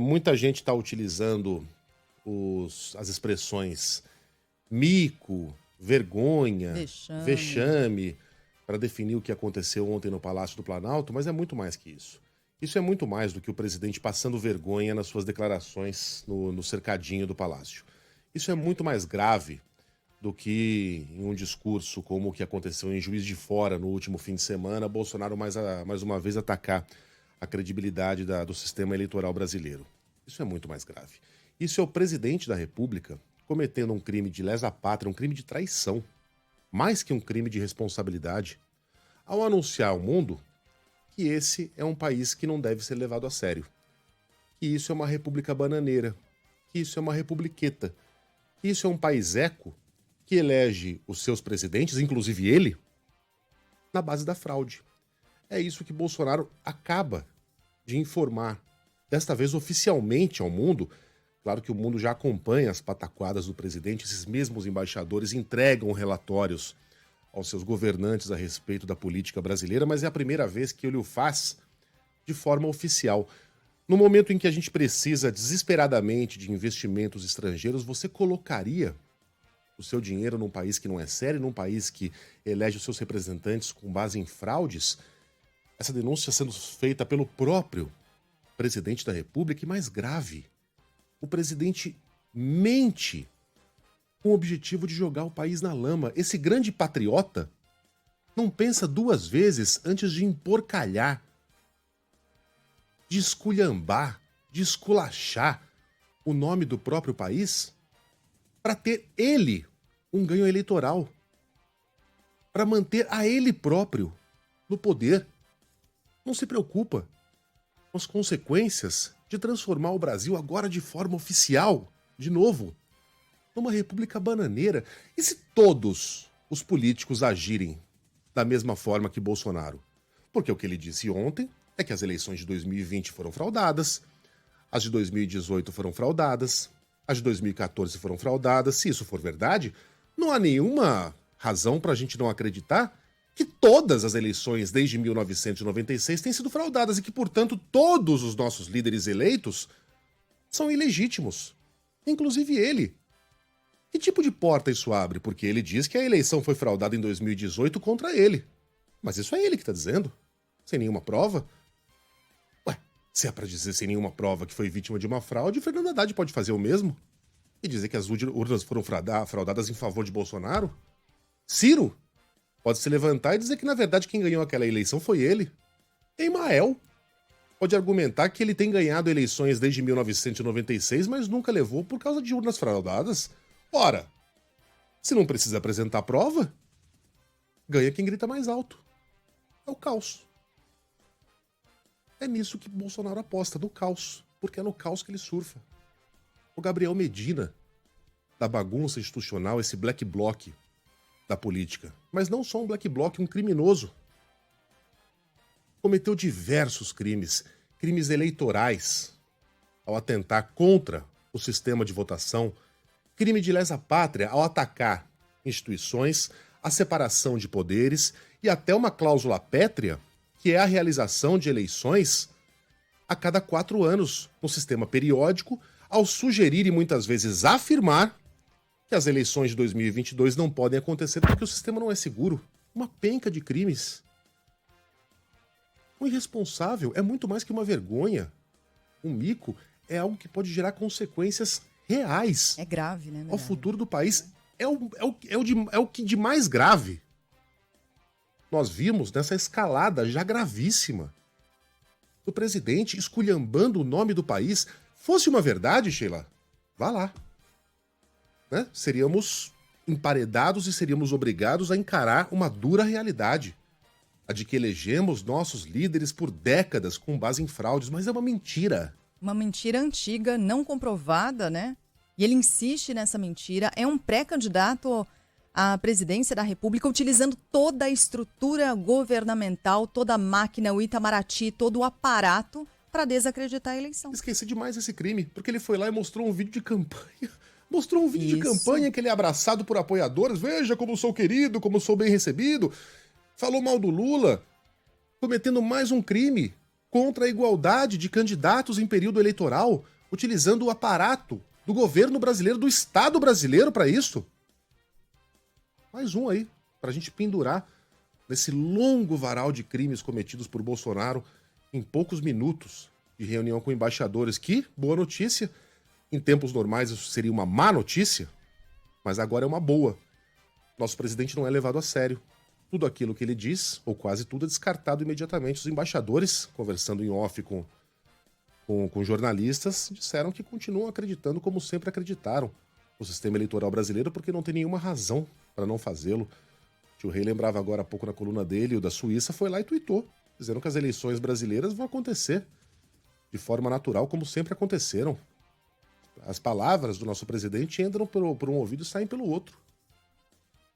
Muita gente está utilizando as expressões mico, vergonha, Vexame. vexame, para definir o que aconteceu ontem no Palácio do Planalto, mas é muito mais que isso. Isso é muito mais do que o presidente passando vergonha nas suas declarações no cercadinho do Palácio. Isso é muito mais grave do que em um discurso como o que aconteceu em Juiz de Fora no último fim de semana, Bolsonaro mais uma vez atacar a credibilidade do sistema eleitoral brasileiro. Isso é muito mais grave. Isso é o presidente da República cometendo um crime de lesa pátria, um crime de traição, mais que um crime de responsabilidade, ao anunciar ao mundo que esse é um país que não deve ser levado a sério, que isso é uma república bananeira, que isso é uma republiqueta, que isso é um país eco que elege os seus presidentes, inclusive ele, na base da fraude. É isso que Bolsonaro acaba de informar, desta vez oficialmente ao mundo. Claro que o mundo já acompanha as pataquadas do presidente, esses mesmos embaixadores entregam relatórios aos seus governantes a respeito da política brasileira, mas é a primeira vez que ele o faz de forma oficial. No momento em que a gente precisa desesperadamente de investimentos estrangeiros, você colocaria o seu dinheiro num país que não é sério, num país que elege os seus representantes com base em fraudes? Essa denúncia sendo feita pelo próprio presidente da República, e mais grave, o presidente mente com o objetivo de jogar o país na lama. Esse grande patriota não pensa duas vezes antes de emporcalhar, de esculhambar, de esculachar o nome do próprio país para ter ele um ganho eleitoral, para manter a ele próprio no poder. Não se preocupa com as consequências de transformar o Brasil agora de forma oficial, de novo, numa república bananeira. E se todos os políticos agirem da mesma forma que Bolsonaro? Porque o que ele disse ontem é que as eleições de 2020 foram fraudadas, as de 2018 foram fraudadas, as de 2014 foram fraudadas. Se isso for verdade, não há nenhuma razão para a gente não acreditar que todas as eleições desde 1996 têm sido fraudadas e que, portanto, todos os nossos líderes eleitos são ilegítimos. Inclusive ele. Que tipo de porta isso abre? Porque ele diz que a eleição foi fraudada em 2018 contra ele. Mas isso é ele que está dizendo. Sem nenhuma prova. Ué, se é para dizer sem nenhuma prova que foi vítima de uma fraude, Fernando Haddad pode fazer o mesmo? E dizer que as urnas foram fraudadas em favor de Bolsonaro? Ciro pode se levantar e dizer que, na verdade, quem ganhou aquela eleição foi ele. Emael pode argumentar que ele tem ganhado eleições desde 1996, mas nunca levou por causa de urnas fraudadas. Ora, se não precisa apresentar prova, ganha quem grita mais alto. É o caos. É nisso que Bolsonaro aposta, no caos, porque é no caos que ele surfa. O Gabriel Medina, da bagunça institucional, esse black bloc da política, mas não só um black bloc, um criminoso. Cometeu diversos crimes, crimes eleitorais, ao atentar contra o sistema de votação, crime de lesa pátria ao atacar instituições, a separação de poderes e até uma cláusula pétrea, que é a realização de eleições a cada 4 anos, no sistema periódico, ao sugerir e muitas vezes afirmar que as eleições de 2022 não podem acontecer porque o sistema não é seguro. Uma penca de crimes. O irresponsável é muito mais que uma vergonha. Um mico é algo que pode gerar consequências reais É grave, né? ao futuro do país. É o que de mais grave nós vimos nessa escalada já gravíssima do presidente esculhambando o nome do país. Fosse uma verdade, Sheila, vá lá. Né? Seríamos emparedados e seríamos obrigados a encarar uma dura realidade. A de que elegemos nossos líderes por décadas com base em fraudes, mas é uma mentira. Uma mentira antiga, não comprovada, né? E ele insiste nessa mentira. É um pré-candidato à presidência da República, utilizando toda a estrutura governamental, toda a máquina, o Itamaraty, todo o aparato para desacreditar a eleição. Esqueci demais esse crime, porque ele foi lá e mostrou um vídeo de campanha. Mostrou um vídeo de Isso. campanha que ele é abraçado por apoiadores. Veja como sou querido, como sou bem recebido. Falou mal do Lula, cometendo mais um crime contra a igualdade de candidatos em período eleitoral, utilizando o aparato do governo brasileiro, do Estado brasileiro para isso. Mais um aí, para a gente pendurar nesse longo varal de crimes cometidos por Bolsonaro em poucos minutos de reunião com embaixadores. Que boa notícia. Em tempos normais isso seria uma má notícia, mas agora é uma boa. Nosso presidente não é levado a sério. Tudo aquilo que ele diz, ou quase tudo, é descartado imediatamente. Os embaixadores, conversando em off com jornalistas, disseram que continuam acreditando como sempre acreditaram no sistema eleitoral brasileiro, porque não tem nenhuma razão para não fazê-lo. O tio Rei lembrava agora há pouco na coluna dele, o da Suíça, foi lá e tuitou, dizendo que as eleições brasileiras vão acontecer de forma natural, como sempre aconteceram. As palavras do nosso presidente entram por um ouvido e saem pelo outro.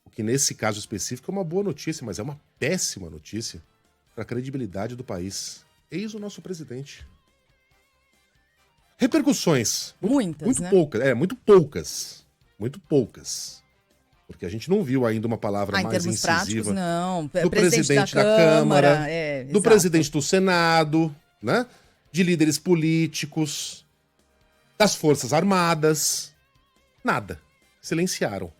O que nesse caso específico é uma boa notícia, mas é uma péssima notícia para a credibilidade do país. Eis o nosso presidente. Repercussões. Muitas, muito né? poucas. Muito poucas. Muito poucas. Porque a gente não viu ainda uma palavra Em mais termos incisiva práticos, não. do presidente da Câmara, do exato. presidente do Senado, né? De líderes políticos, das Forças Armadas. Nada. Silenciaram.